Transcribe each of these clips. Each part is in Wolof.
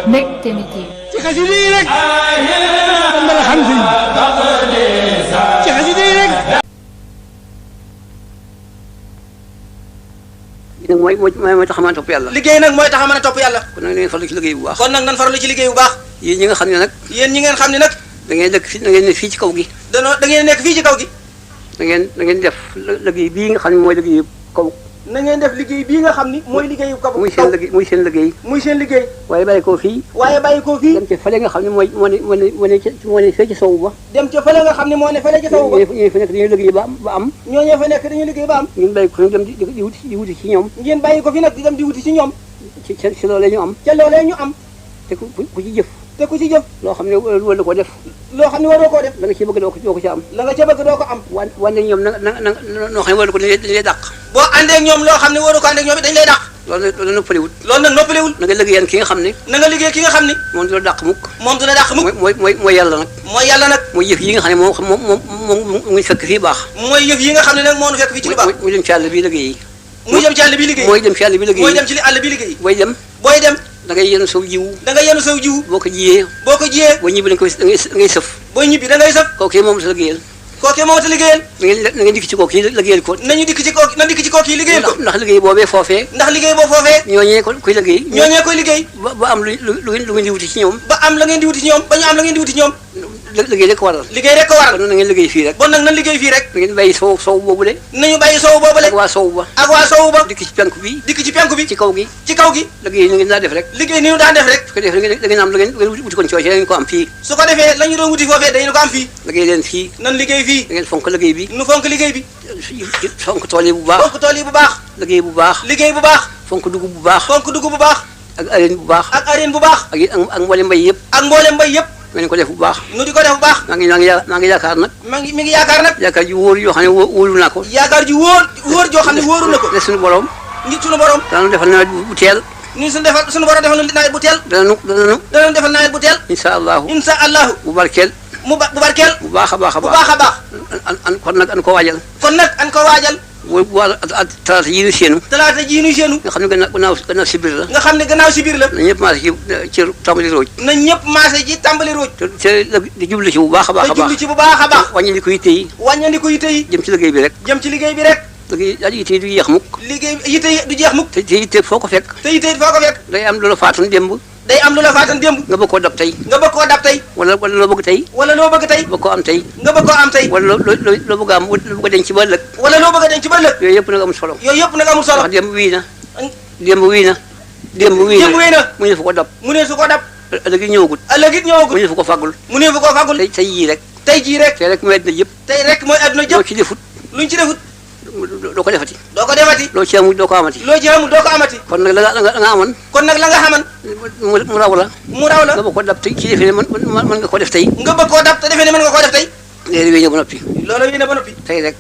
mbégte mi TV. ci xasida yi rek kon dara xam sëñ bi ci xasida yi rek. nag mooy tax a mën a topp yàlla. liggéey nag mooy tax a mën a topp yàlla. kon nag ngeen farlu ci liggéey bu baax. kon nag nan farlu ci liggéey bu baax. yéen ñi nga xam ne nag. yéen ñi ngeen xam ne nag. da ngeen dëkk fii da ngeen nekk fii ci kaw gi. da ngeen nekk fii ci kaw gi. da ngeen def liggéey bii nga xam ne mooy liggéey kaw. na ngeen def liggéey bii nga xam ni mooy liggéeyu kaw. muy seen liggéey. muy seen liggéey. waaye bàyyi koo fii. waaye bàyyi koo fii. dem ca fële nga xam ne moo ne fee ci sowu ba. dem ca fële nga xam ne moo ne fële ci sowu ba. ñooñu fa nekk dañuy liggéey ba am. ñooñu fa nekk dañuy liggéey ba am. ngeen bàyyi ko fi dem di wuti ci ñoom. ngeen bàyyi ko fi nag di dem di wuti ci ñoom. ci loolee ñu am. ca loolee ñu am. te ku ci jëf. te ku ci jëf. loo xam ne wala ko def. loo xam ne waroo koo def. la nga ci bëgg doo ko ci am. la nga ca bëgg doo ko am. wane ñoom noo xam ne wala ko dañ lay dàq. boo àndee ak ñoom loo xam ne waroo ko àndee ak ñoom it dañ lay dàq. loolu noppalewul. loolu nag noppalewul. na nga liggéeyal ki nga xam ne. na nga liggéey ki nga xam ni. moom du la dàq mukk. moom du la dàq mukk. mooy yàlla nag. mooy yàlla nag. mooy yëf yi nga xam ne moom muy fekk fii baax. mooy yëf yi nga xam ne nag moo nu fekk fii ci lu baax. muy dem ci àll bi liggéey. muy dem ci àll bi liggéey. mooy dem ci àll bi liggéey. mooy dem ci àll bi liggéey. booy dem. booy dem. da ngay yenu saw jiwu. da ngay yenu saw jiwu. boo ko jiyee. boo ko jiyee. boo ñibbi da ngay sëf. booy ñibbi da ngay sëf. kooku moom sa liggéeyal. kooku moom sa liggéeyal. na ngeen dikk ci kooku yi liggéeyal ko. nañu dikk ci kooku na dikk ci kooku yi liggéeyal ko. ndax liggéey boobee foofee. ndax liggéey boo foofee. ñooñee kuy liggéey. ñooñee koy liggéey. ba am lu ngeen di wuti ci ñoom. ba am la ngeen di wuti ci ñoom ba ñu am la ngeen di wuti ci ñoom. liggéey rek ko waral. liggéey rek ko waral. kon na ngeen liggéey fii rek. bon nag nan liggéey fii rek. da ngeen bàyyi sow boobule. nañu bàyyi sow boobule. ak waa sow ba. ak waa sow ba. dikk ci penku bi. dikk ci penku bi. ci kaw gi. ci kaw gi. liggéey ni ngeen daa def rek. liggéey ni ñu daan def rek. su ko defee da ngeen am da ngeen wuti kon cooce da ngeen ko am fii. su ko defee la ñu doon wuti foofee dañu ko am fii. liggéey leen fii. nan liggéey fii. da ngeen fonk liggéey bi. nu fonk liggéey bi. fonk tool yi bu baax. fonk tool yi bu baax. liggéey bu baax. liggéey bu baax. fonk dugub bu baax. fonk dugub bu baax. ak areen bu baax. ak areen bu baax. ak mboolem mbay yëpp. ak mboolem mbay yëpp. ngeen ko def bu baax. nu di ko def bu baax. maa ngi yaakaar nag. mi ngi yaakaar nag. yaakaar ji wóor yoo xam ne wóolu naa ko. yaakaar ji wóor joo xam ne wóoru na ko. ne suñu borom. ngi suñu borom. danañu defal nawet bu teel. ni suñu borom defal nawet bu teel. danañu defal nawet bu teel. incha allahu. incha allahu. bu barkeel. bu barkeel. bu baax a baax a bu baax a baax. kon nag an ko waajal. kon nag an ko waajal. bu talaata ji ñu séenu. talaata ji ñu séenu. nga xam ne gannaaw si biir la. nga xam ne gannaaw si biir la. na ñëpp maase ci tàmbali rooj. na ñëpp maase ci tàmbali rooj. te di jublu ci bu baax a baax a baax. te jublu ci bu baax a baax. wàññi ko yitte yi. wàññi ko yitte yi. jëm ci liggéey bi rek. jëm ci liggéey bi rek. liggéey daal yitte yi du jeex mukk. liggéey yitte yi du jeex mukk. te yitte foo ko fekk. te yitte foo ko fekk. day am lu la faatoon démb. day am lu la faatan démb. nga bëgg koo dab tey. nga bëgg koo dab tey. wala loo bëgg tey. wala loo bëgg tey. bëgg koo am tey. nga bëgg koo am tey. wala loo bëgg a am loo bëgg a denc ba ëllëg. wala loo bëgg a denc ba ëllëg. yooyu yëpp nag amul solo. yooyu yëpp nag amul solo. ndax démb wii na. démb wii na. démb wii na mu ne fu ko dab. mu ne su ko dab. ëllëg it ñëwagut. ëllëg it ñëwagut. mu ne fu ko fàggul. mu ne fu ko fàggul. tey jii rek. tey jii rek. tey rek mooy àdduna yëpp. tey rek mooy àdduna jëpp. loo ci defut. luñ ci defut. doo ko defati. doo ko defati. loo ci amul doo ko amati. loo ci amul doo ko amati. kon nag la nga amoon. kon nag la nga xaman. mu raw la. mu raw la. nga bëgg ko dab tey ci defee ne mën nga ko def tey. nga bëgg koo dab te defee ne mën nga koo def tey. léegi wéy na ba noppi. loolu wéy na ba noppi. tey rek.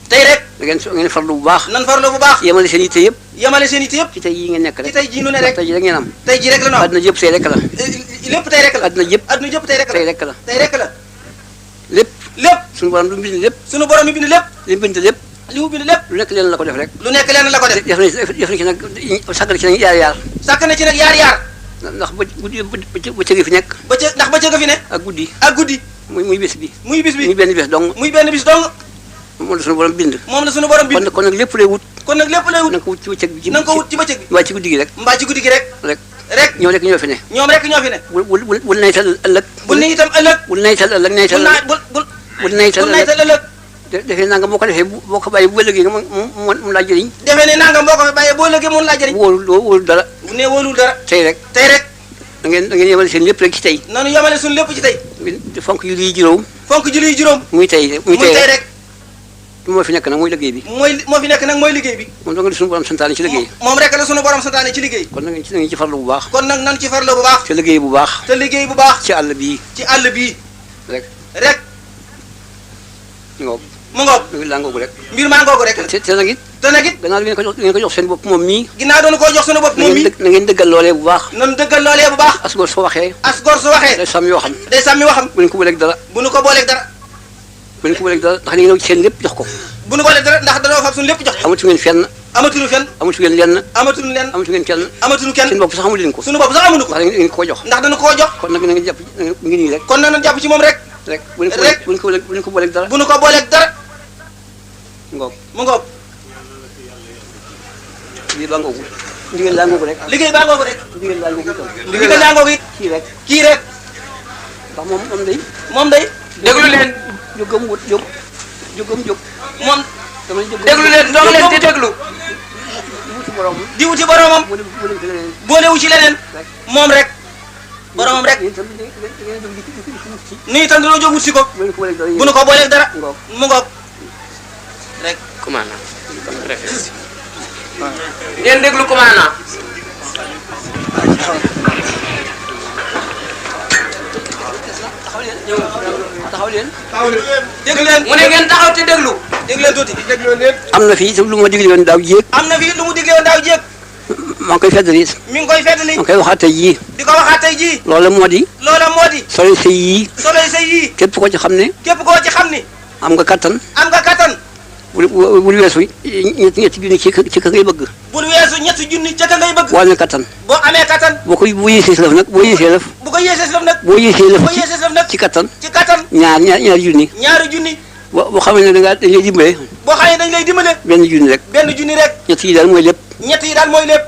tey rek. da ngeen farlu bu baax. nan farlu bu baax. yemale seen yitte yëpp. yemale seen yitte yëpp. ci tey yi ngeen nekk rek. ci tey jii nu ne rek. tey ji rek ngeen am. tey jii rek la ñu am. àdduna yëpp tey rek la. lépp tey rek la. àdduna yëpp. àdduna yëpp tey rek la. tey rek la. tey rek la. lépp. lépp. suñu borom lu mu bind lépp. suñu borom mi bind lépp. li mu bind lépp. li mu bind lépp. lu nekk leen la ko def rek. lu nekk leen la ko def. def na ci nag sàkk na ci nag yaar. sàkk na ci nag yaar. ndax bëccëg fi nekk. ndax bëccëg fi ne. ak guddi. ak guddi. muy bés bi. muy bis bi muy benn bés dong. muy benn bis dong. moom la suñu borom bind. moom la suñu borom bind. kon nag lépp lay wut. kon nag lépp lay wut. na nga ko wut ci bëccëg bi. na nga ko wut ci bëccëg bi. mbaa ci guddi gi rek. mbaa ci guddi gi rek. rek ñoo rek ñoo fi ne. ñoom rek ñoo fi ne. bul naytal ëllëg. bul ni itam ëllëg. bul naytal ëllëg naytal ëllëg. bul naytal ëllëg. defee nanga boo ko defee boo ko bàyyi bu ëllëgee nga mu laa jëriñ. defee ne nangam boo ko fi bàyyee boo ëllëgee mun laa jëriñ. wóolu dara. bu ne wóolul dara. tey rek. da ngeen yemale seen lépp rek ci tey. nanu yemale suñu lépp ci tey. fonk julli yi juróom. fonk julli yi juróom. muy tey rek. moo fi nekk nag mooy liggéey bi. moo fi nekk nag mooy liggéey bi. moom da nga di suñu borom santaane ci liggéey. moom rek la suñu borom santaane ci liggéey. kon nag ci farlu bu baax. kon nag nan ci farlu bu baax. te liggéey bu baax. te liggéey bu baax. ci àll bii. ci àll bii. rek. ngoog. mu ngoog. mbir laa ngoogu rek. mbir maa ngoogu rek. te nag it. gannaaw ngeen ko jox seen bopp moom mii. ginnaaw doon koo jox sunu bopp moom mii. na ngeen dëggal loolee bu baax. nan dëggal loolee bu baax. as gor su waxee. day sàmmi waxam. bu ñu ko booleeg dara. bu ñu ko booleeg dara. bu ñu ko booleeg dara ndax dañu ñëw seen lépp jox ko. bu ñu booleeg dara ndax dañoo fab suñu lépp jox ko. amatu ngeen fenn. amatuñu fenn. amatu ngeen lenn. amatuñu lenn. amatu ngeen kenn. amatuñu kenn. seen bopp sax amu leen ko. suñu bopp sax amuñu ko. ndax dañu ko jox. ndax dañu koo jox. kon nag na nga jàpp ngi nii rek. kon nañu jàpp ci moom rek. rek bu ñu ko booleeg dara. bu ñu ko booleeg dara. ngoog mu ngoog. lii baa ngoogu. ndigal laa ngoogu rek. liggéey baa ngoogu rek. ndigal laa ngoogu itam. ndigal laa ngoogu it. kii rek. kii rek. ndax moom day. moom day. déglu leen. jógam wut jóg. jógam jóg. moom. dama jóg déglu leen doog leen di déglu. di wuti boromam. di wuti boromam. boolewu ci leneen. moom rek. boromam rek. nii itam dañoo jóg wut si ko. bu nu ko booleeg dara. mu ngoog. rek. commandant. ngeen déglu commandant. taxaw leen. déglu leen. mu ne ngeen taxaw te déglu. déglu leen tuuti. am na fii itam lu ma digle woon daaw jéeg. am na fii lu mu digle woon daaw jéeg. maa ngi koy feddali. mi ngi koy feddali. maa ngi koy waxaat tey jii. di ko waxaat tey jii. loola moo di. loola moo di. solo sëy yii. solo sëy yii. képp koo ci xam ne. képp koo ci xam ni. am nga kattan. am nga kattan. bul weesu ñetti junni ci ka ngay bëgg. bul weesu ñetti junni ca ka ngay bëgg. boo amee kattan. boo amee kattan. boo yéesee si lëf nag boo yéesee lëf. bu ko yéesee si lëf nag. boo yéesee lëf boo yéesee si lëf nag. ci kattan. ci kattan. ñaari junni. ñaari junni. boo xamee ne dañ lay dimbale. boo xamee dañ lay dimbale. benn junni rek. benn junni rek. ñett yi daal mooy lépp. ñett yi daal mooy lépp.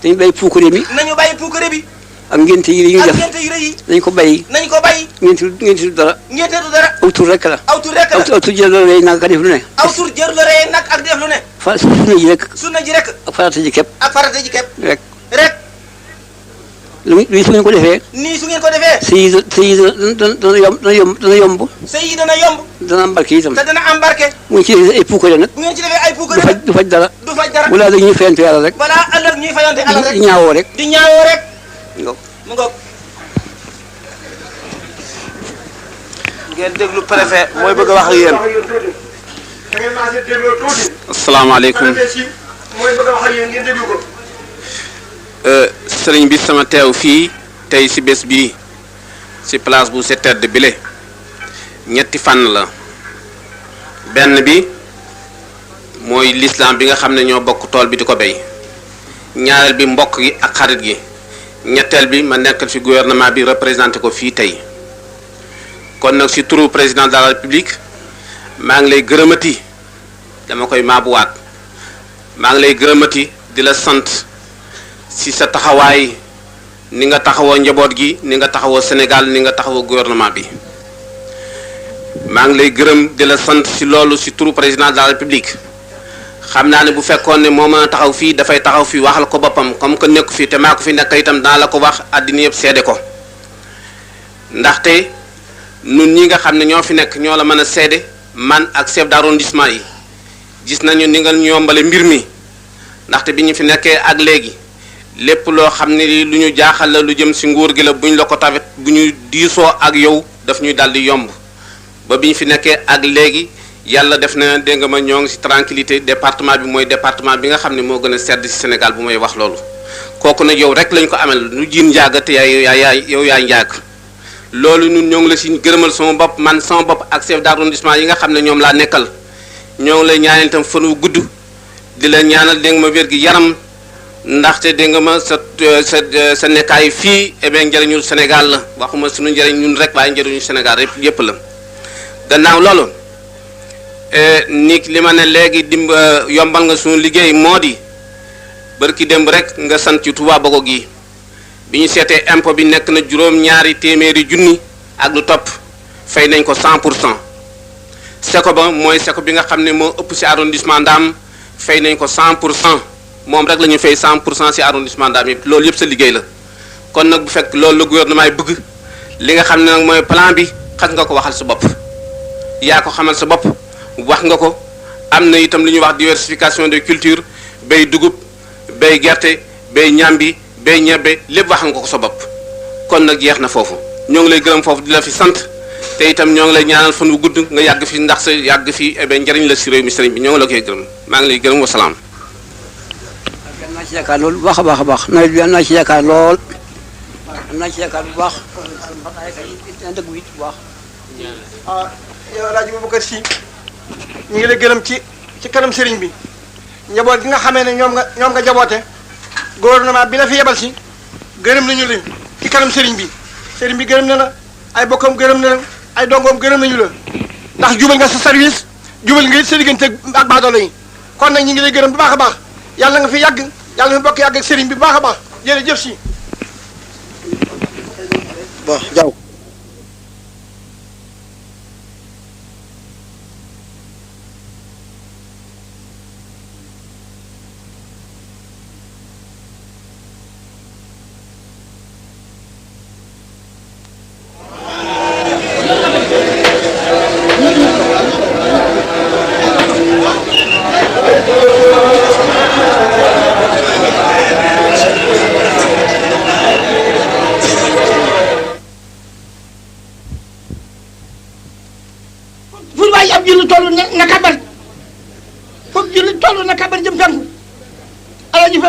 dañu bàyyi puukare mi. nañu bàyyi puukare bi. ak ngénte yi ñuy def. ak ngénte yu rëy yi. nañ ko bàyyi. nañ ko bàyyi. ngénte du dara. ngénte du dara. aw tur rek la. aw tur rek la. aw tur jël loolu nag ka def lu ne. aw tur jël la rey nag ak def lu ne. sunna ji rek. sunna ji rek. ak farata ji képp. ak farata ji képp. rek. rek. lu su ngeen ko defee. nii su ngeen ko defee. sëy dana yomb. sëy yi dana yomb. dana am barke itam. te dana am barke. mu ngi ci ay puukare nag. bu ngeen ci defee ay puukare nag. du faj dara. du faj dara. wala dañuy fayante yàlla rek. balaa ëllëg ñuy fayante alal rek. di ñaawoo rek. di ñaawoo rek. ngoog. mu ngoog. ngeen déglu préfet mooy bëgg a wax ak yéen. asalaamaaleykum. sëriñ bi sama teew fii tey ci bés bii ci place bu c'est tedd bile ñetti fànn la benn bi mooy l'islam bi nga xam ne ñoo bokk tool bi di ko béy ñaareel bi mbokk gi ak xarit gi ñetteel bi ma nekkal fi gouvernement bi représenté ko fii tey kon nag ci turu président de la république maa ngi lay gërëmati dama koy maabuwaat maa ngi lay gërëmati di la sant ci sa taxawaay ni nga taxawoo njaboot gi ni nga taxawoo Sénégal ni nga taxawoo gouvernement bi maa ngi lay gërëm di la sant ci loolu ci turu président de la république xam naa ne bu fekkoon ne moo mën a taxaw fii dafay taxaw fii waxal ko boppam comme que nekku fii te maa ko fi nekk itam dana la ko wax àddina yëpp seede ko ndaxte nun ñi nga xam ne ñoo fi nekk ñoo la mën a seede man ak chef d'arrondissement yi gis nañu ni nga ñu yombale mbir mi ndaxte bi ñu fi nekkee ak léegi lépp loo xam ne li lu ñu jaaxal la lu jëm ci nguur gi la bu ñu la ko tawet bu ñu diisoo ak yow daf ñuy daldi yomb ba bi ñu fi nekkee ak léegi yàlla def na dégg nga ma ñoo ngi ci tranquillité département bi mooy département bi nga xam ne moo gën a sedd ci Sénégal bu may wax loolu kooku nag yow rek lañ ko amel lu jiin njaaga te yow yaay njaag loolu ñun ñoo ngi la ci gërëmal sama bopp man sama bopp ak chef d'arrondissement yi nga xam ne ñoom laa nekkal ñoo ngi lay ñaanal itam fan wu gudd di la ñaanal dégg nga ma wér gi yaram ndaxte dégg nga ma sa nekkaay fii eh bien njëriñu Sénégal la waxuma suñu njëriñ ñun rek waaye njëriñu Sénégal yépp la gannaaw loolu ni li ma ne léegi yombal nga suñu liggéey moo di barki démb rek nga sant ci Touba Bogo gi bi ñu seetee impôt bi nekk na juróom-ñaari téeméeri junni ak lu topp fay nañ ko 100% seko ba mooy seko bi nga xam ne moo ëpp ci arrondissement Ndam fay nañ ko 100% moom rek la ñu fay 100% ci arrondissement Ndam yëpp loolu yëpp sa liggéey la kon nag bu fekk loolu la gouvernement yi bëgg li nga xam ne nag mooy plan bi xas nga ko waxal sa bopp yaa ko xamal sa bopp wax nga ko am na itam lu ñuy wax diversification des cultures bay dugub bay gerte bay ñambi bay ñebbe lépp wax nga ko sa bopp kon nag jeex na foofu ñoo ngi lay gërëm foofu di la fi sant te itam ñoo ngi lay ñaanal fan wu gudd nga yàgg fi ndax sa yàgg fi njëriñ la ci réew mi sëriñ bi ñoo ngi la koy gërëm maa ngi lay gërëm wa salaam. am naa ci yaakaar lool bu baax a baax a baax nawet bi am naa ci yaakaar lool am naa ci yaakaar bu baax dëgg bu baax ah yow El Hadj Boubacar Sy ñu ngi lay gërëm ci kanam sëriñ bi njaboot gi nga xamee ne ñoom nga jaboote gouvernement bi la fi yebal si gërëm nañu leen ci kanam sëriñ bi gërëm na la ay bokkam gërëm na la ay dongoom gërëm nañu la ndax jubal nga sa service jubal nga it sa diggante ak baadoolo yi kon nag ñu ngi lay gërëm bu baax a baax yàlla nga fi yàgg yàlla nga fi bokk yàgg ak sëriñ bi bu baax a baax jërëjëf si. bon jaww.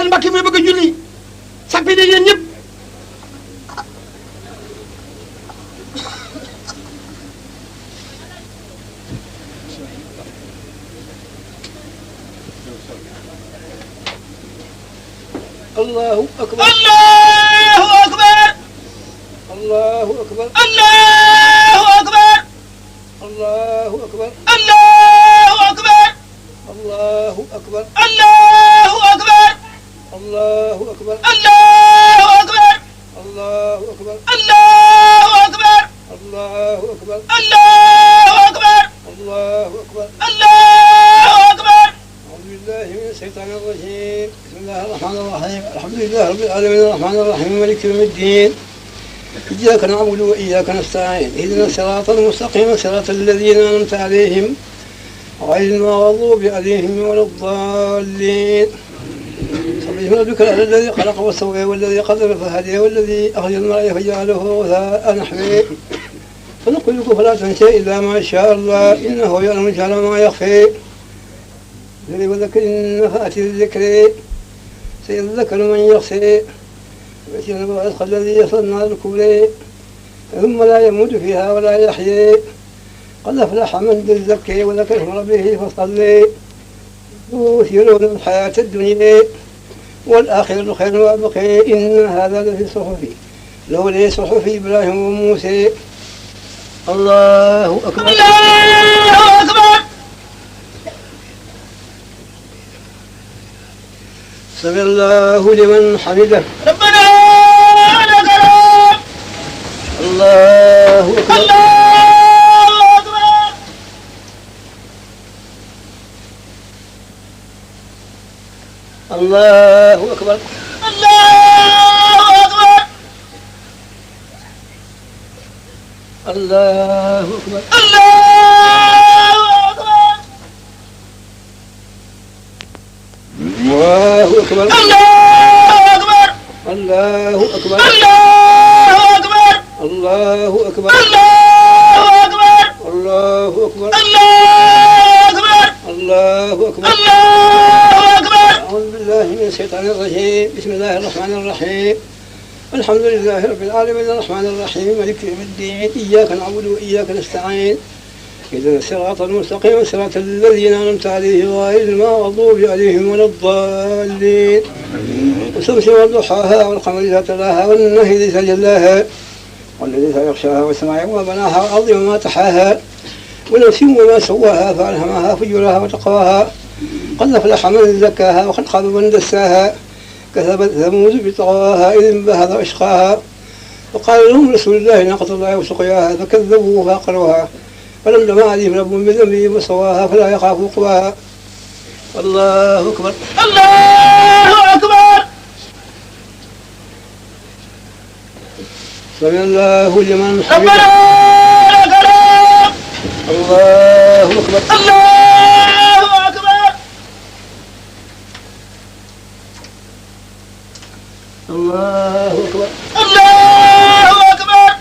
Mbàkke muy bëgg a julli sappi de yéen ñëpp Allahu akbar Allahu akbar Allahu akbar Allahu akbar Allahu akbar Allahu akbar Allahu akbar Allahu akbar Allahu akbar Allahu akbar Allahu akbar Allahu akbar Allahu akbar Allahu akbar Allahu akbar Allahu akbar أعوذ بالله من الشيطان الرجيم بسم الله الرحمن الرحيم الحمد لله رب العالمين الرحمن الرحيم مالك يوم الدين إياك نعبد وإياك نستعين اهدنا الصراط المستقيم صراط الذين أنعمت عليهم غير المغضوب عليهم ولا الضالين سبح ربك الذي خلق وسوى والذي قدر فهدى والذي أخرج المرء فجعله غثاء نحوه فنقلك فلا تنسى إلا ما شاء الله إنه يعلم الجهل ما يخفي وذكر النفعة الذكر سيذكر من يخشى ويجنب الرزق الذي يصل النار الكبرى ثم لا يموت فيها ولا يحيى قد أفلح من تزكى وذكر اسم ربه فصلى يؤثرون الحياة الدنيا والآخرة خير وأبقى إن هذا لفي الصحف لولا صحف إبراهيم وموسى الله أكبر الله أكبر سمع الله لمن حمده ربنا لك الحمد الله أكبر الله أكبر الله أكبر الله أكبر الله أكبر الله أكبر الله أكبر الله أكبر الله أكبر الله أكبر الله أكبر الله أكبر الله أكبر أعوذ بالله من الشيطان الرجيم بسم الله الرحمن الرحيم الحمد لله رب العالمين الرحمن الرحيم مالك يوم الدين إياك نعبد وإياك نستعين اهدنا الصراط المستقيم صراط الذين أنعمت عليهم غير المغضوب عليهم ولا الضالين والشمس وضحاها والقمر إذا تلاها والنهر إذا جلاها والذي يغشاها والسماء وما بناها والأرض وما طحاها ونفس وما سواها فألهمها فجورها وتقواها قد أفلح من زكاها وقد خاب من دساها كذبت ثمود بطغواها إذ انبهر أشقاها وقال لهم رسول الله ناقة الله وسقياها فكذبوه فعقروها فلما عليهم ربهم بذنبهم وسواها فلا يخاف عقباها الله أكبر الله أكبر سمع الله لمن حمده الله أكبر الله أكبر الله أكبر الله أكبر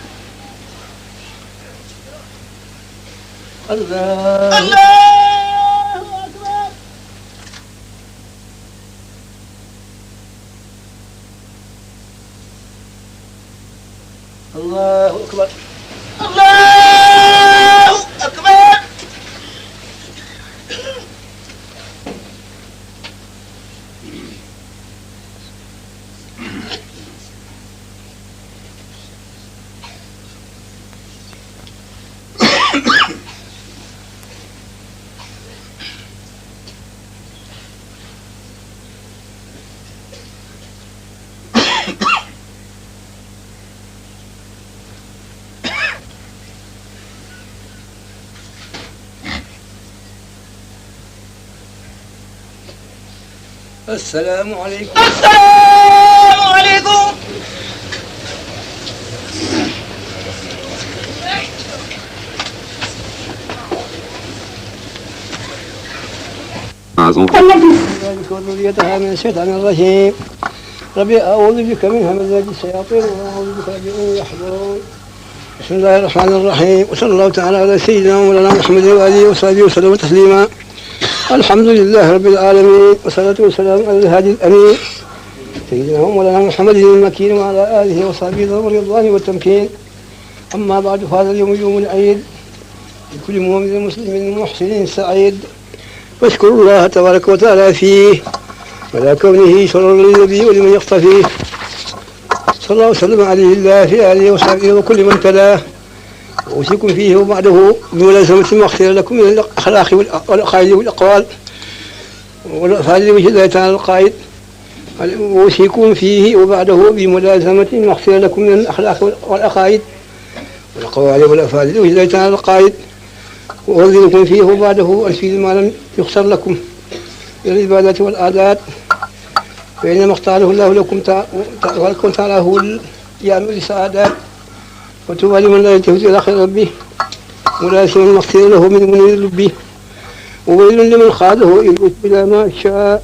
الله أكبر الله أكبر الله السلام عليكم. السلام عليكم. وذريتها من الشيطان الرجيم. ربي أعوذ بك من همزات الشياطين وأعوذ بك ربي أن يحضرون. بسم الله الرحمن الرحيم، وصلى الله تعالى على سيدنا ومولانا محمد وآله وصحبه وسلم تسليما. الحمد لله رب العالمين، والصلاة والسلام على الهادي الأمين سيدنا ومولانا محمد المكين وعلى آله وصحبه ذوي الرضوان والتمكين. أما بعد، فهذا اليوم يوم العيد لكل مؤمن مسلم محسن سعيد، واشكروا الله تبارك وتعالى فيه ولا كونه شر للنبي ولمن يقتفيه. صلى الله وسلم عليه الله في آله وصحبه وكل من تلاه. وأوصيكم فيه وبعده بملازمة ما اختير لكم من الأخلاق والعقائد والأقوال والأفعال وجه الله تعالى القائد. وأوصيكم فيه وبعده بملازمة ما اختير لكم من الأخلاق والعقائد والأقوال والأفعال وجه الله تعالى القائد. وأرغبكم فيه وبعده أنفذ ما لم يختر لكم من العبادات والعادات، فإنما اختاره الله لكم تعالى هو الجامع للسعادات. وتوبى لمن لا يلتفت إلى خير ربه ولازم المغفر له من منير ربه. وويل لمن خاده إبليس إلى ما شاء،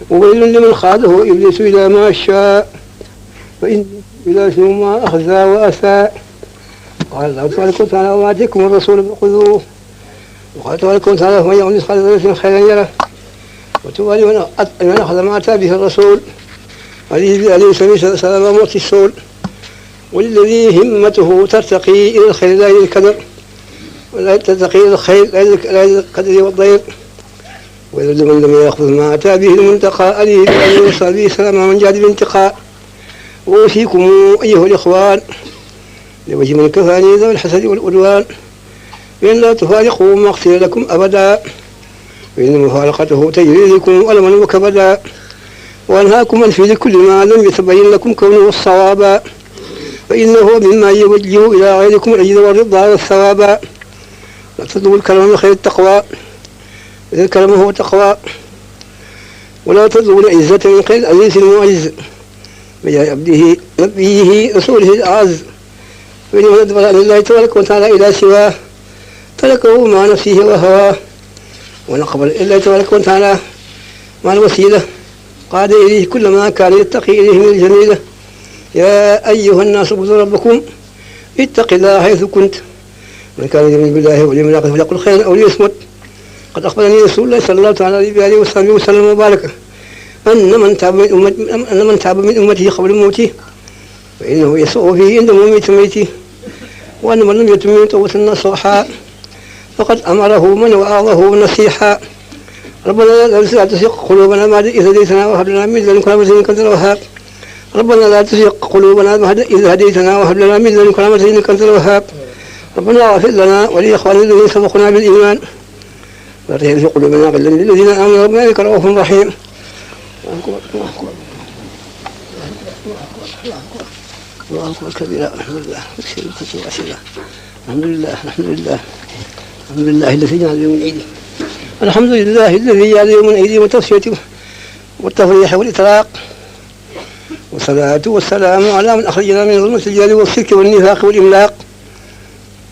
وويل لمن خاده إبليس إلى ما شاء، فإن إبليس ما أخزى وأساء. قال الله تبارك وتعالى: وما آتاكم الرسول فخذوه. وقال تبارك وتعالى: ومن يعمل مثقال ذرة خيرا يره. وتوبى لمن أخذ ما أتى به الرسول عليه السلام موت السول. والذي همته ترتقي إلى الخير لا إلى الكدر، ولا ترتقي إلى الخير لا إلى القدر والضير. وإذا من لم يأخذ ما أتى به المنتقى عليه بأن يوصل به سلام من جاد بالانتقاء. وأوصيكم أيها الإخوان لوجه من كفاني ذوي الحسد والعدوان بأن لا تفارقوا ما اختير لكم أبدا، فإن مفارقته تجري لكم ألما وكبدا. وأنهاكم عن فعل كل ما لم يتبين لكم كونه الصوابا، فإنه مما يوجه إلى غيركم العجز والرضا والثواب. لا تطلبوا الكلام من خير التقوى، إذا الكلام هو تقوى. ولا تطلبوا العزة من خير العزيز المعز بجاه عبده نبيه رسوله الأعز. فإنه أدبر عن الله تبارك وتعالى إلى سواه تركه مع نفسه وهواه، ونقبل إلى الله تبارك وتعالى مع الوسيلة قاد إليه كل ما كان يتقي إليه من الجميلة. يا أيها الناس اعبدوا ربكم اتق الله حيث كنت، من كان يؤمن بالله واليوم الآخر فليقل خيرا أو ليصمت. قد أخبرني رسول الله صلى الله عليه وسلم وبارك أن من تاب من أمته قبل موته فإنه يسوء فيه عند ميته، وأن من لم يتم توبة النصوحا فقد أمره من وأعظه نصيحا. ربنا لا تزغ قلوبنا بعد إذ هديتنا وهب لنا من لدنك رحمة إنك أنت الوهاب. ربنا لا تزغ قلوبنا بعد إذ هديتنا وهب لنا من لدنك رحمة إنك أنت الوهاب. ربنا اغفر لنا ولإخواننا الذين سبقونا بالإيمان ولا تجعل في قلوبنا غلا للذين آمنوا ربنا إنك رؤوف رحيم. الله أكبر كبيرا. الحمد لله الحمد لله الذي جعل يوم العيد. الحمد لله الذي جعل يوم العيد والتصفية والتفريح والإطلاق، والصلاة والسلام على من أخرجنا من ظلمة الجهل والشرك والنفاق والإملاق،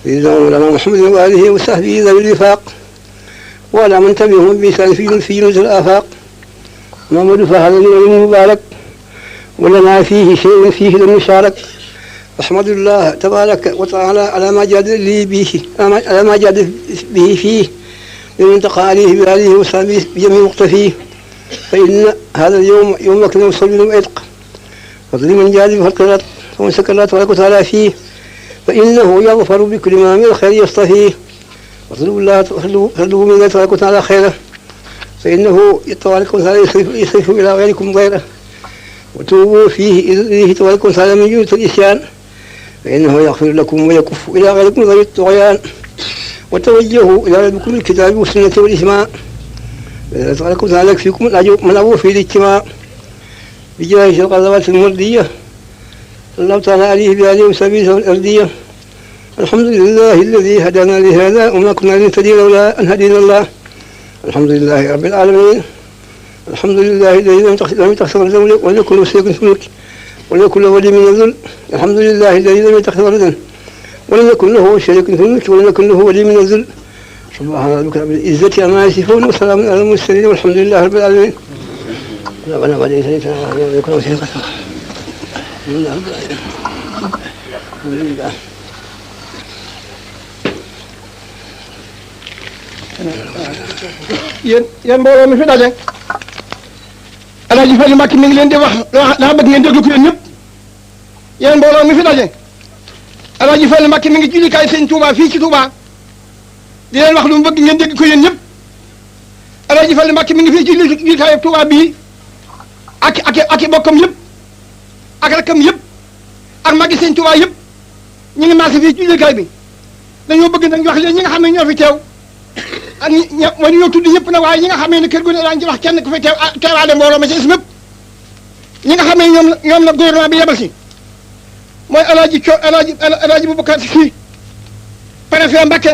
سيدنا مولانا محمد وآله وصحبه ذوي الوفاق، وعلى من تبعهم بإحسان في نزل الآفاق. محمد فهذا اليوم المبارك ولنا فيه شيء فيه لم نشارك. أحمد الله تبارك وتعالى على ما جاد به فيه للمنتقى عليه بآله وصحبه بجميع مقتفيه. فإن هذا اليوم يوم مكن وصل وعتق فضل من جاد بخلق الرزق، ومن سكر الله تبارك وتعالى فيه فإنه يظفر بكل ما من الخير يصطفيه. واطلبوا من الله تبارك وتعالى خيره، فإنه تبارك وتعالى يصرف إلى غيركم غيره. وتوبوا فيه إليه تبارك وتعالى من جنة الإسيان، فإنه يغفر لكم ويكف إلى غيركم ذوي الطغيان. وتوجهوا إلى ربكم الكتاب والسنة والإجماع، فإن تبارك وتعالى يكفيكم من أبو في الاجتماع بجاه الغزوات المردية صلى الله تعالى عليه بآله وصحبه الأرضية. الحمد لله الذي هدانا لهذا وما كنا لنهتدي لولا أن هدينا الله. الحمد لله رب العالمين. الحمد لله الذي لم يتخذ ولدا ولم يكن له شريك في الملك ولم يكن له ولي من الذل. الحمد لله الذي لم يتخذ ولدا ولم يكن له شريك في الملك ولم يكن له ولي من الذل. سبحان ربك رب العزة عما يصفون وسلام على المرسلين والحمد لله رب العالمين. ربنا وليس لنا ولم يكن له شريك الحمد لله رب العالمين. الحمد لله. yéen mbooloo mi fi daje Alaaji Fallu Mbàkke mi ngi leen di wax laa bëgg ngeen déglu ko yéen ñëpp yéen mbooloo mi fi daje Alaaji Fallu Mbàkke mi ngi jullikaay Sëñ Tuubaa fii ci Tuubaa di leen wax lu mu bëgg ngeen dégg ko yéen ñëpp Alaaji Fallu Mbàkke mi ngi fii ci jullikaay Tuubaa bii ak i bokkam yëpp ak rakkam yëpp ak magi Sëñ Tuubaa yëpp ñu ngi maase fii ci jullikaay bi dañoo bëgg nag ñu wax leen ñi nga xam ne ñoo fi teew ak ñi ñoo tudd ñëpp nag waaye ñi nga xamee ne kër gu ne daañu ci wax kenn ku fi teewaale mbooloo ma ci ismëpp ñi nga xamee ñoom la gouvernement bi yebal si mooy alaaji Boubacar Sy préfet Mbacké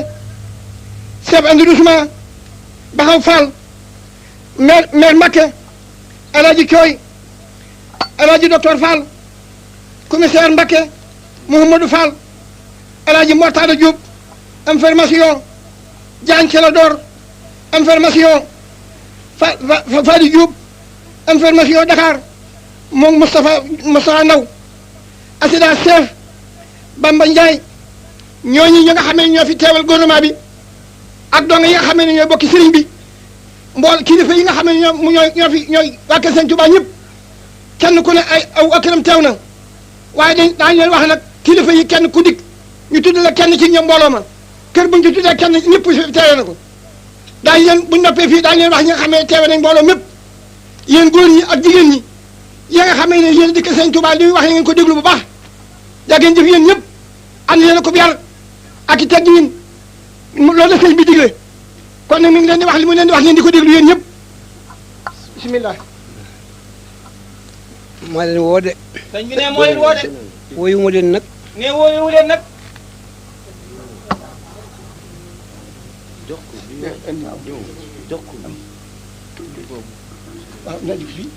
chef arrondissement Baxaw Fall maire Mbacké alaaji Thioy alaaji docteur Fall commissaire Mbacké Mouhamadou Fall alaaji Mortada Diop information Diagne Thialador information Fadi Diop information Dakar moom Moustapha Ndaw assistant chef Bamba Ndiaye ñooñu ñi nga xamee ñoo fi teewal gouvernement bi ak dong yi nga xamee ne ñooy bokki sëriñ bi mbool kilifa yi nga xamee ne ñooy waa Kër Sëñ Tuubaa ñëpp kenn ku ne aw akram teew na waaye daañu leen wax nag kilifa yi kenn ku dikk ñu tudd la kenn ci ñoom mbooloo ma kër buñ ci tuddee kenn ñëpp teewe na ko daañu leen buñ noppee fii daañu leen wax ñi nga xamee teewe nañ mbooloo mépp yéen góor ñi ak jigéen ñi yi nga xamee ne yéen dikk Sëñ Tuubaa li muy wax ngeen ko déglu bu baax yaa ngeen jëf yéen ñëpp ànd leen ko yar ak i teggin loolu la sëñ bi digle kon nag mi ngi leen di wax li mu leen di wax ngeen di ko déglu yéen ñëpp bismillah maa leen woo de sëñ bi ne moo leen woo de wooyu ma leen nag ne wooyu leen nag waaw na di fii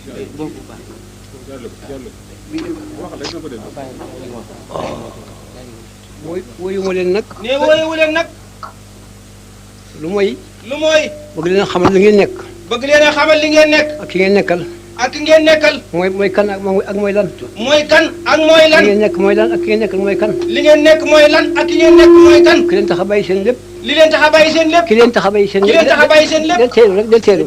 wooyu ma leen nag ne wooyu leen nag lu mooy bëgg leen a xamal li ngeen nekk. bëgg leen a xamal li ngeen nekk. ak ki ngeen nekkal. ak ki ngeen nekkal. mooy kan ak mooy lan. mooy kan ak mooy lan. li ngeen nekk mooy lan ak ki ngeen nekkal mooy kan. li ngeen nekk mooy lan ak ki ngeen nekk mooy kan. ki leen tax a bàyyi seen lépp. li leen tax a bàyyi seen lépp. ki leen tax a bàyyi seen lépp. ki leen tax a bàyyi seen lépp. del teelu rek del teelu.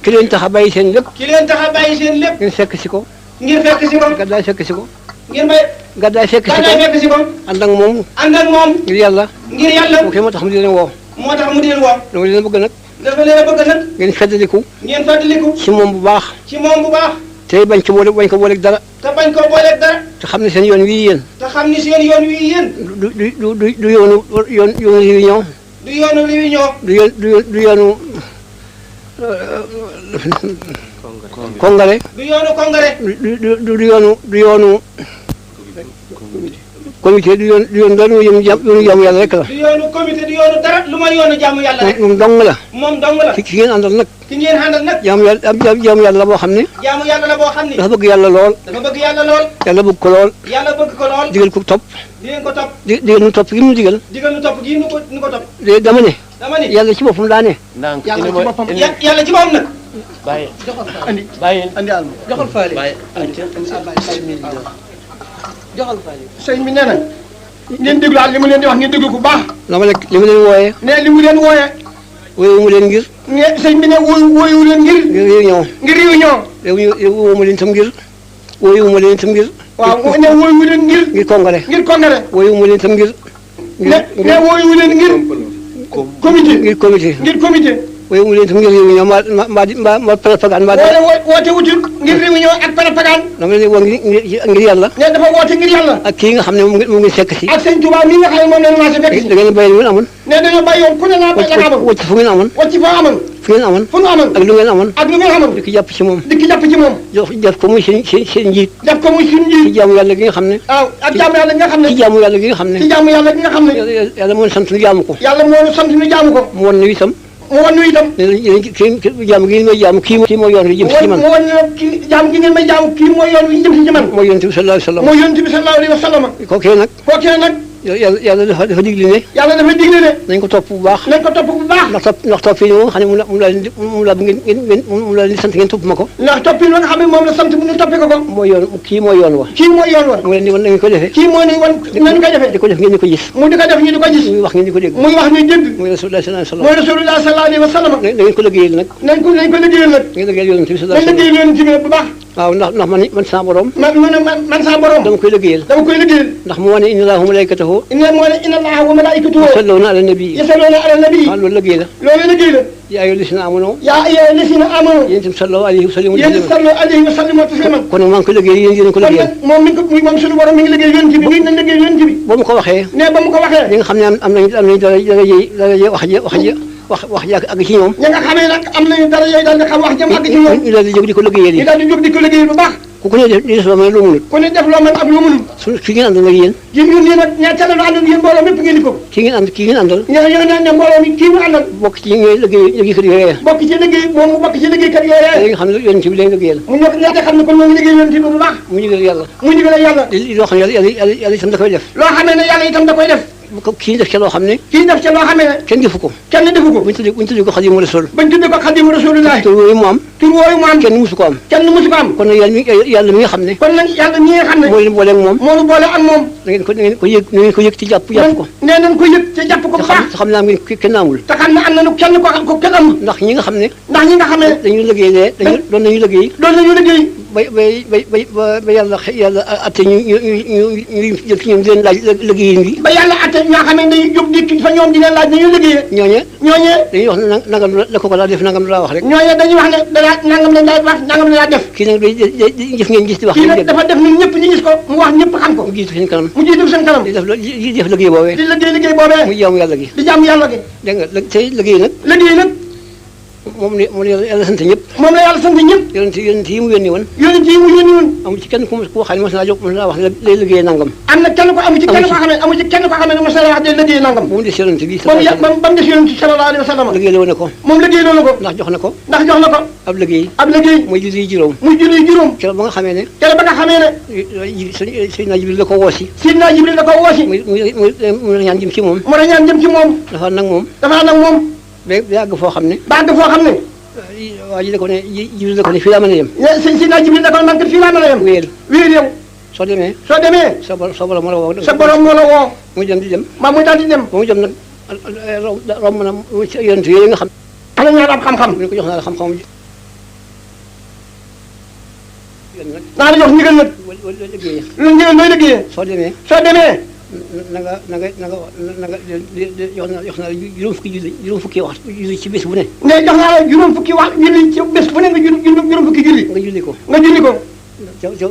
ki leen tax a bàyyi seen lépp. ki leen tax a bàyyi seen lépp. ngeen fekk si ko. ngir fekk si ko. gaddaay fekk si ko. ngir bay. gaddaay fekk si ko. gaddaay fekk si ko. ànd ak moom. ànd ak moom. ngir yàlla. ngir yàlla. ok moo tax mu di leen woo. moo tax mu di leen woo. dama leen bëgg nag. dafa leen a bëgg nag. ngeen feddaliku. ngeen fàttaliku. ci moom bu baax. ci moom bu baax. tey bañ ko boole bañ ko booleeg dara. te bañ ko booleeg dara. te xam ne seen yoon wii yéen. te xam ni seen yoon wii yéen. du yoonu réunion. du yoonu réunion. du yoonu congrès. du yoonu congrès. du yoonu comité du yoon dara yoonu jaamu yàlla rek la. du yoonu comité du yoonu dara lu ma yoonu jaamu yàlla rek. moom dong la. moom dong la. ki ngeen àndal nag. ki ngeen àndal nag. jaamu yàlla la boo xam ne. jaamu yàlla la boo xam ne. dafa bëgg yàlla lool. dafa bëgg yàlla lool. yàlla bëgg ko lool. yàlla bëgg ko lool. digal ko topp. di ngeen ko topp. digal nu topp gi mu digal. digal nu topp gi nu ko topp. dama ne. dama ne yàlla ci boppam daa ne. yàlla ci boppam yàlla ci boppam nag. bàyyi andi bàyyi andi alma joxal faale. joxal faale. sëñ bi nee na ngeen déglu ak li mu leen di wax ngeen déglu ko bu baax. dama ne li mu leen wooyee. ne li mu leen wooyee. wooyewu mu leen ngir. ne sëñ bi ne wooyewu leen ngir. ngir réunion. ngir réunion. wooyewu ma leen tam ngir. wooyewu ma leen tam ngir. waaw ne wooyewu leen ngir. ngir congrès. ngir congrès. wooyewu ma leen tam ngir. ne wooyewu leen ngir. comité. ngir comité. ngir comité. wooyewu ma leen tam ngir réunion mbaa propagande mbaa. woote wutul ngir réunion ak propagande. dama leen woo ngir yàlla. ne dafa woote ngir yàlla. ak kii nga xam ne moom ngeen fekk si. ak sëñ Tuubaa mi nga xam ne moom lañ maase fekk si. da ngeen bàyyi lu ngeen amoon. ne dañoo bàyyi yoon ku ne naa bay la nga amoon. wacc fu ngeen amoon. wacc fa amoon. fu ngeen amoon. fu nu amoon. ak lu ngeen amoon. ak lu ngeen amoon. di ko jàpp ci moom. di ko jàpp ci moom. def ko muy seen njiit. def ko muy suñu ci njiit. jaamu yàlla gi nga xam ne. waaw ak jaamu yàlla gi nga xam ne. ci jaamu yàlla gi nga xam ne. ci jaamu yàlla gi nga xam ne. yàlla moo sant nu jaamu ko. yàlla moo sant ñu jaamu ko. mu won nu itam. mu wan nu itam kii jaam gi may jaam kii mooy yoon wi jëm si man mu wan ne kii jaam gi ngeen may jaam kii mooy yoon wi jëm si ci man mooy yonent bi sallallahu alayhi wa sallam mooy yonent bi sallallahu alayhi wa sallam kookee nag kookee nag yàlla dafa digle ne yàlla dafa digle ne nañ ko topp bu baax nañ ko topp bu baax ndax topp yi nga xam ne moom laa leen di sant ngeen topp ma ko ndax toppin wa nga xam ne moom la sant bu ñu toppee ko mooy yoon kii mooy yoon wa kii mooy yoon wa mu leen di wan nañu ko defee kii moo ni wan nañu koy defee di ko def ngeen di ko gis mu di ko def ñu di ko gis muy wax ngeen di ko dégg muy wax ñu dégg mooy rasulullah sallallahu alayhi wa sallam mooy rasulullah sallallahu alayhi wa sallam na ngeen ko liggéeyal nag nañ ko liggéeyal nag ngeen liggéeyal yonent bi nañ sallallahu alayhi wa sallam liggéeyal yonent bi bu baax waaw ndax man sama borom man sa borom dama koy liggéeyal ndax mu wane inna allaha wa malaikatahu inna allaha wa malaikatahu yusalluna ala nabi yusalluna ala nabi waaw loolu liggéey la loolu liggéey la yaa ayyuha llazina amanu yaa ayyuha llazina amanu yéen itam sallallahu alayhi wa sallam yéen sallallahu alayhi wa sallam tasliman kon nag maa ngi koy liggéey yéen ko kon liggéeyal nag moom suñu borom mi ngi liggéey yonent bi nañ liggéey yonent bi ba mu ko waxee ne ba mu ko waxee ñi nga xam ne am nañu dara wax ji ak ci ñoom ñi nga xamee nag am nañu dara yooyu daal di xam wax jëm ak ci ñoom ñu daal di jóg di ko liggéeyal ñu yi daal di jóg di ko liggéey bu baax ku ne def loo mën loo mënut ku ne def loo mën ak loo mënul su ki ngeen àndal nag yéen ñun nii nag ñaa teel a àndal yéen mbooloo mépp ngeen di ko ki ngeen àndal ñoo ne mbooloo mi kii mu àndal bokk ci ñooy liggéeykat yooyee bokk ci liggéey moom mu bokk ci liggéeykat yooyee nga xam ne yonent bi lañ liggéeyal mu ñoo ñaata xam ne kon moom liggéey yonent bi bu baax mu ñëgal yàlla mu ñu gën a yàlla li loo xam ne yàlla itam da koy def loo xamee ne yàlla itam da koy def kii def ca loo xam ne kii def ca loo xamee ne kenn defu ko kenn defu ko buñ tuddee ko Xaadimu Rasuul bañ tuddee ko Xaadimu Rasuulullaah tur wooyu mu am tur wooyu mu am kenn musu ko am kenn musu ko am kon nag yàlla mi nga xam ne kon nag yàlla ñi nga xam ne moo leen boole ak moom moo ñu boole ak moom da ngeen ko yëg ci jàpp ko nee nañ ko yëg ci jàpp ko bu baax te xam ne am ngeen kenn amul te xam ne am nañu kenn ko kenn amul ndax ñi nga xam ne xam ne dañu liggéey doon nañu liggéey doon nañu liggéey ba yàlla atte ñu jël ci ñoom di leen laaj liggéeyin bi ba yàlla atte ñoo xam ne dañuy jóg di fa ñoom di leen laaj nañu liggéeyee ñooñee dañuy wax ne nangam la ko laa def nangam laa wax rek ñooñee dañuy wax ne danaa nangam lañ daal wax nangam la def kii nag day jëf ngeen gis di wax kii nag dafa def ñun ñëpp ñu gis ko mu wax ñëpp xam ko mu jiitu seen kanam mu jiitu seen kanam di def liggéey boobee di liggéey boobee muy jaamu yàlla gi di jaamu yàlla gi dégg nga tey liggéey nag moom la yàlla sant ñëpp moom la yàlla sant ñëpp yonent yi mu yónni woon yonent yi mu yónni woon amul ci kenn ku xam ne mos naa wax lay liggéey nangam am na kenn ko amu ci kenn ko xam ne amu ci kenn ko xam ne mos naa wax day liggéey nangam ba mu des yonent bi ba mu des yonent sallallahu alayhi wa sallam liggéey la woon ko moom liggéey loolu ko ndax jox na ko ab liggéey muy julli juróom muy julli juróom keroog ba nga xamee ne Seydina Jibril da ko woosi Seydina Jibril da ko woosi mu ñaan jëm ci moom mu ñaan jëm ci moom dafa nag moom ba yàgg foo xam ne waa ji da ko ne Jibril da ko ne fii laa mën a yem Seydina Jibril da ko ne man kat fii laa mën a yem wéer yow soo demee sa borom moo la woo sa borom moo la woo muy dem di dem maa muy daal di dem ba mu jëm nag romb na yonent yooyu nga xam xale ñaar am xam-xam mu ne ko jox naa la xam-xam naa la jox ndigal nag lu ndigal looy liggéeyee soo demee na nga jox naa la juróom fukki wax julli ci bés bu ne jox naa la juróom fukki wax julli ci bés bu ne nga juróom fukki julli nga julli ko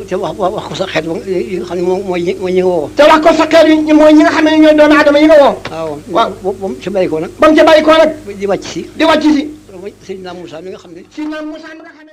te wax ko sa xeet yi nga xam ne mooy ñi nga woo te wax ko sa xeet yi mooy ñi nga xam ne ñooy doomu aadama yi nga woo waaw ba mu ca bàyyi ko nag ba mu ca bàyyi ko nag di wàcc si Seydina Moussa mi nga xam ne Seydina Moussa mi nga xam ne